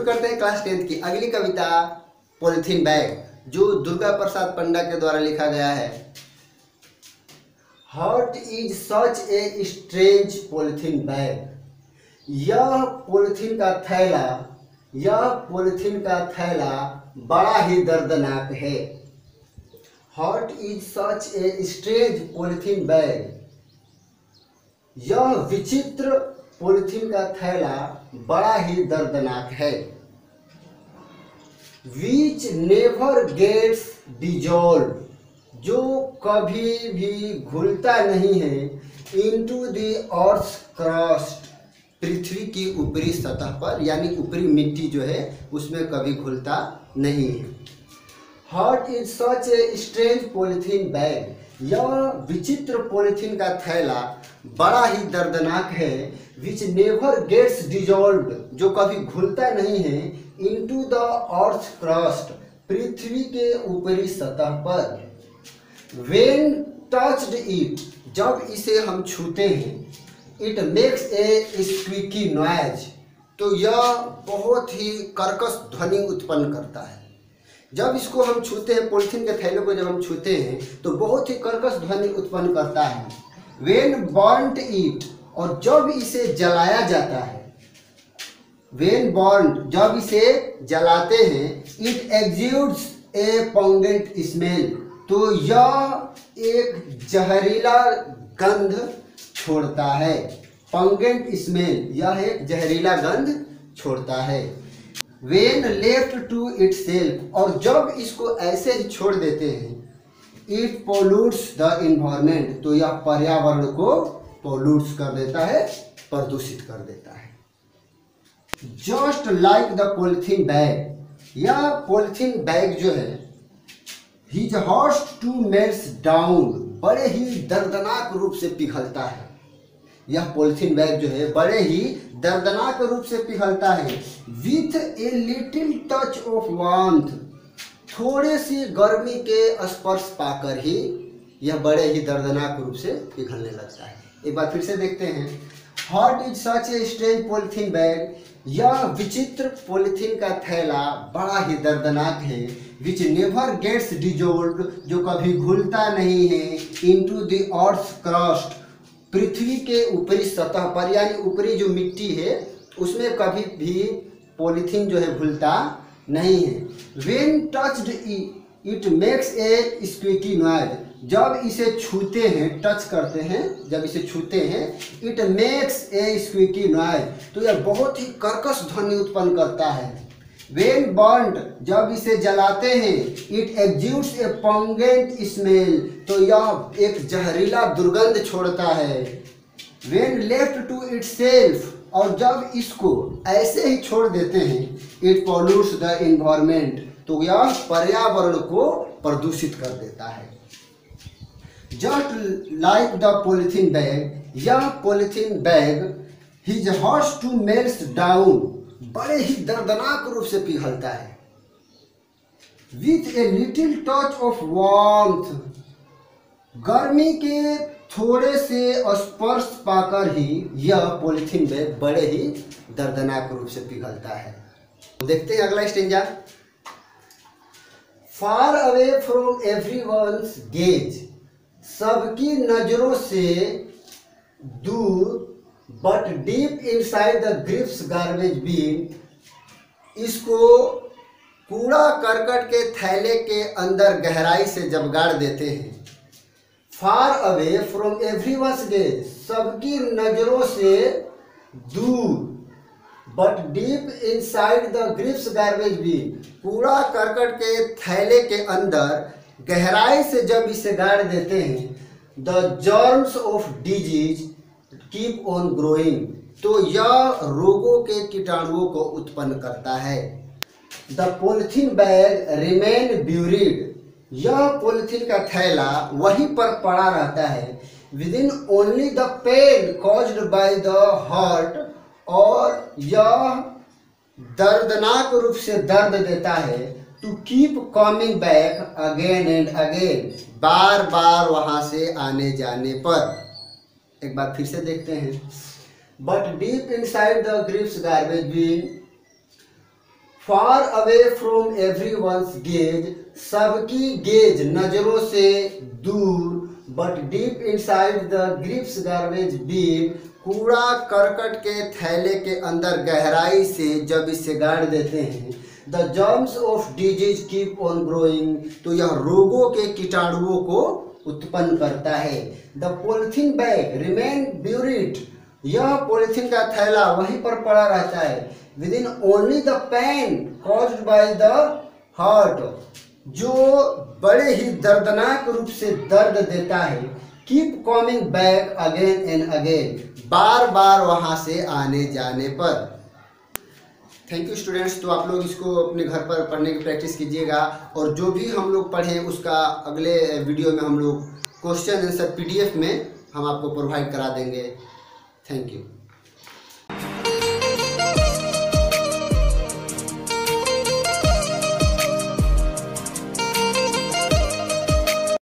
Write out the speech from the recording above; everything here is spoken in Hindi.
शुरू करते हैं क्लास 10th की अगली कविता पॉलिथीन बैग, जो दुर्गा प्रसाद पंडा के द्वारा लिखा गया है। Hot is such a strange polythene bag, यह पॉलिथीन का थैला बड़ा ही दर्दनाक है। Hot is such a strange polythene bag, यह विचित्र पॉलिथीन का थैला बड़ा ही दर्दनाक है। विच नेवर गेट्स डिजॉल्व, जो कभी भी घुलता नहीं है। इनटू द अर्थ्स क्रस्ट, पृथ्वी की ऊपरी सतह पर, यानी ऊपरी मिट्टी जो है उसमें कभी घुलता नहीं है। Hot is such a strange polythene bag, यह विचित्र पॉलिथीन का थैला बड़ा ही दर्दनाक है। विच नेवर गेट्स डिजॉल्व, जो कभी घुलता नहीं है। इनटू द अर्थ क्रस्ट, पृथ्वी के ऊपरी सतह पर। वेन टच्ड इट, जब इसे हम छूते हैं। It makes a squeaky noise, तो यह बहुत ही कर्कश ध्वनि उत्पन्न करता है। जब इसको हम छूते हैं, पॉलिथीन के थैले को जब हम छूते हैं तो बहुत ही कर्कश ध्वनि उत्पन्न करता है। वेन बर्न्ड इट, और जब इसे जलाया जाता है। वेन बर्न्ड, जब इसे जलाते हैं। इट एक्सुड्स ए पंगेंट स्मेल, तो यह एक जहरीला गंध छोड़ता है। पंगेंट स्मेल, यह एक जहरीला गंध छोड़ता है। वेन लेफ्ट टू इटसेल्फ, और जब इसको ऐसे ही छोड़ देते हैं। इट पोल्यूट्स द इन्वायरमेंट, तो यह पर्यावरण को पोल्यूट्स कर देता है, प्रदूषित कर देता है। Just like the polythene bag, यह पॉलिथीन बैग जो है। His hot to melts down, बड़े ही दर्दनाक रूप से पिघलता है। यह पॉलिथीन बैग जो है बड़े ही दर्दनाक रूप से पिघलता है। With a little touch of warmth, थोड़े सी गर्मी के स्पर्श पाकर ही यह बड़े ही दर्दनाक रूप से पिघलने लगता है। एक बार फिर से देखते हैं। Hot is such a strange polythene bag, यह विचित्र पॉलिथीन का थैला बड़ा ही दर्दनाक है। विच नेवर गेट्स डिजॉल्व्ड, जो कभी घुलता नहीं है। इनटू द अर्थ क्रस्ट, पृथ्वी के ऊपरी सतह पर, यानी ऊपरी जो मिट्टी है उसमें कभी भी पॉलिथीन जो है घुलता नहीं है। When touched it makes a squeaky noise, जब इसे छूते हैं, टच करते हैं, जब इसे छूते हैं। It makes a squeaky noise, तो यह बहुत ही कर्कश ध्वनि उत्पन्न करता है। वेन बर्न्ड, जब इसे जलाते हैं। इट एक्सुड्स ए पंगेंट स्मेल, तो यह एक जहरीला दुर्गंध छोड़ता है। वेन लेफ्ट टू इटसेल्फ, और जब इसको ऐसे ही छोड़ देते हैं। इट पोल्यूट्स द इन्वायरमेंट, तो यह पर्यावरण को प्रदूषित कर देता है। Just like the polythene bag, यह polythene bag. His hot to melts down, बड़े ही दर्दनाक रूप से पिघलता है। With a little touch of warmth, गर्मी के थोड़े से स्पर्श पाकर ही यह पॉलिथीन बैग बड़े ही दर्दनाक रूप से पिघलता है। देखते हैं अगला stanza. Far away from everyone's gaze, सबकी नजरों से दूर। But deep inside the grips garbage bin, इसको कूड़ा करकट के थैले के अंदर गहराई से जब गाड़ देते हैं। Far away from everyone's gaze, सबकी नजरों से दूर। But deep inside the grips garbage bin, कूड़ा करकट के थैले के अंदर गहराई से जब इसे गाड़ देते हैं। The germs of disease keep on growing, तो यह रोगों के कीटाणुओं को उत्पन्न करता है। The polythene bag remain buried, यह पॉलिथीन का थैला वहीं पर पड़ा रहता है। Within only the pain caused by the hurt, और यह दर्दनाक रूप से दर्द देता है। To keep coming back again and again, बार बार वहां से आने जाने पर। एक बार फिर से देखते हैं। But deep inside the grips garbage bin, far away from everyone's gaze, सबकी गेज नजरों से दूर, but deep inside the grips garbage bin, कूड़ा करकट के थैले के अंदर गहराई से जब इसे गाड़ देते हैं, the germs of disease keep on growing, तो यह रोगों के कीटाणुओं को उत्पन्न करता है। The polythene bag remain buried, यह पॉलिथीन का थैला वहीं पर पड़ा रहता है। Within only the pain caused by the heart, जो बड़े ही दर्दनाक रूप से दर्द देता है। Keep coming back again and again, बार बार वहां से आने जाने पर। Thank you students. तो आप लोग इसको अपने घर पर पढ़ने की प्रैक्टिस कीजिएगा, और जो भी हम लोग पढ़ें उसका अगले वीडियो में हम लोग क्वेश्चन आंसर PDF में हम आपको प्रोवाइड करा देंगे। Thank you.